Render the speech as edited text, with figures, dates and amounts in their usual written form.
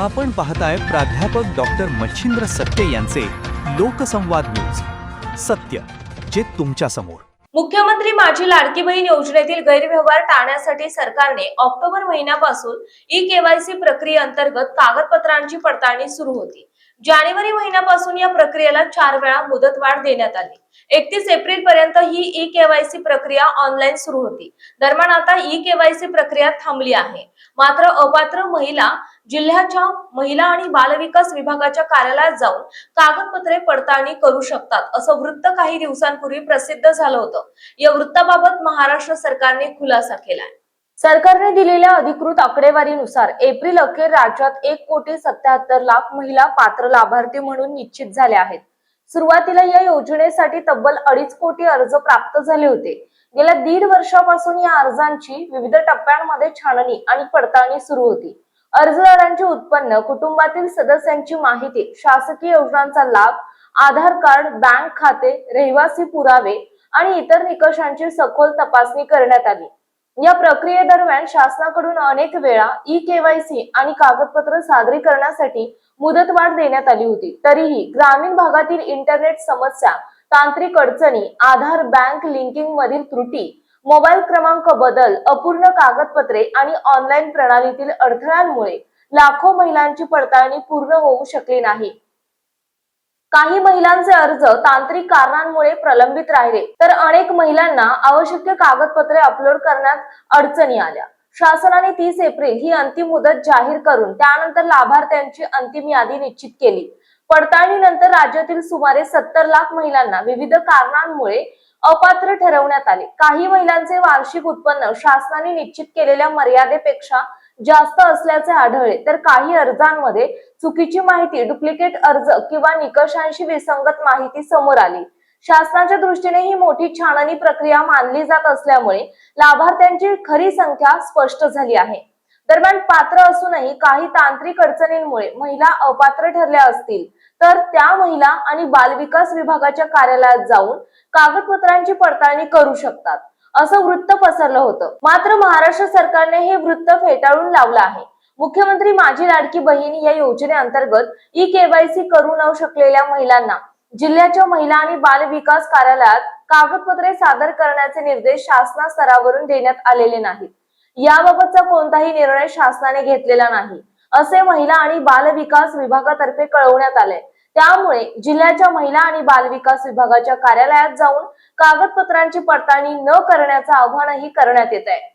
आपण पाहताय प्राध्यापक डॉक्टर मच्छिंद्र सत्य यांचे लोकसंवाद न्यूज. सत्य जे तुमच्या समोर. मुख्यमंत्री माझी लाडकी बहीण योजनेतील गैरव्यवहार टाळण्यासाठी सरकारने ऑक्टोबर महिन्यापासून ई-केवायसी प्रक्रियेअंतर्गत कागदपत्रांची पडताळणी सुरू होती. जानेवारी महिन्यापासून या प्रक्रियेला 4 वेळा मुदतवाढ देण्यात आली. 31 एप्रिल पर्यंत ही ई-केवायसी प्रक्रिया ऑनलाईन सुरू होती. दरम्यान आता ई-केवायसी प्रक्रिया थांबली आहे. मात्र अपात्र महिला जिल्ह्याच्या महिला आणि बालविकास विभागाच्या कार्यालयात जाऊन कागदपत्रे पडताळणी करू शकतात असं वृत्त काही दिवसांपूर्वी प्रसिद्ध झालं होतं. या वृत्ताबाबत महाराष्ट्र सरकारने खुलासा केलाय. सरकारने दिलेल्या अधिकृत आकडेवारीनुसार एप्रिल अखेर राज्यात 1,77,00,000 महिला पात्र लाभार्थी म्हणून निश्चित झाल्या आहेत. सुरुवातीला या योजनेसाठी तब्बल 2.5 कोटी अर्ज प्राप्त झाले होते. गेल्या 1.5 वर्षापासून या अर्जांची विविध टप्प्यांमध्ये छाननी आणि पडताळणी सुरू होती. अर्जदारांचे उत्पन्न, कुटुंबातील सदस्यांची माहिती, शासकीय योजनांचा लाभ, आधार कार्ड, बँक खाते, रहिवासी पुरावे आणि इतर निकषांची सखोल तपासणी करण्यात आली. या प्रक्रियेदरम्यान शासनाकडून अनेक वेळा ई-केवायसी आणि कागदपत्र सादरीकरणासाठी मुदतवाढ देण्यात आली होती. तरीही ग्रामीण भागातील इंटरनेट समस्या, तांत्रिक अडचणी, आधार बँक लिंकिंग मधील त्रुटी, मोबाईल क्रमांक बदल, अपूर्ण कागदपत्रे आणि ऑनलाईन प्रणालीतील अडथळ्यांमुळे लाखो महिलांची पडताळणी पूर्ण होऊ शकली नाही. काही महिलांचे अर्ज तांत्रिक कारणांमुळे प्रलंबित राहिले, तर अनेक महिलांना आवश्यक कागदपत्रे अपलोड करण्यात अडचणी आल्या. शासनाने 30 एप्रिल ही अंतिम मुदत जाहीर करून त्यानंतर लाभार्थ्यांची अंतिम यादी निश्चित केली. पडताळणीनंतर राज्यातील सुमारे 70 लाख महिलांना विविध कारणांमुळे अपात्र ठरवण्यात आले. काही महिलांचे वार्षिक उत्पन्न शासनाने निश्चित केलेल्या मर्यादेपेक्षा जास्त असल्याचे आढळले, तर काही अर्जांमध्ये चुकीची माहिती, डुप्लिकेट अर्ज किंवा निकषांशी विसंगत माहिती समोर आली. शासनाच्या दृष्टीने ही मोठी छाननी प्रक्रिया मानली जात असल्यामुळे लाभार्थ्यांची खरी संख्या स्पष्ट झाली आहे. दरम्यान पात्र असूनही काही तांत्रिक अडचणींमुळे महिला अपात्र ठरल्या असतील, तर त्या महिला आणि बालविकास विभागाच्या कार्यालयात जाऊन कागदपत्रांची पडताळणी करू शकतात असं वृत्त पसरलं होतं. मात्र महाराष्ट्र सरकारने हे वृत्त फेटाळून लावलं आहे. मुख्यमंत्री माझी लाडकी बहीण या योजनेअंतर्गत ई-केवायसी करू न शकलेल्या महिलांना जिल्ह्याच्या महिला आणि बाल विकास कार्यालयात कागदपत्रे सादर करण्याचे निर्देश शासना स्तरावरून देण्यात आलेले नाहीत. याबाबतचा कोणताही निर्णय शासनाने घेतलेला नाही असे महिला आणि बाल विकास विभागातर्फे कळवण्यात आले. त्यामुळे जिल्ह्याच्या महिला आणि बाल विकास विभागाच्या कार्यालयात जाऊन कागदपत्रांची पडताळणी न करण्याचं आवाहनही करण्यात येत आहे.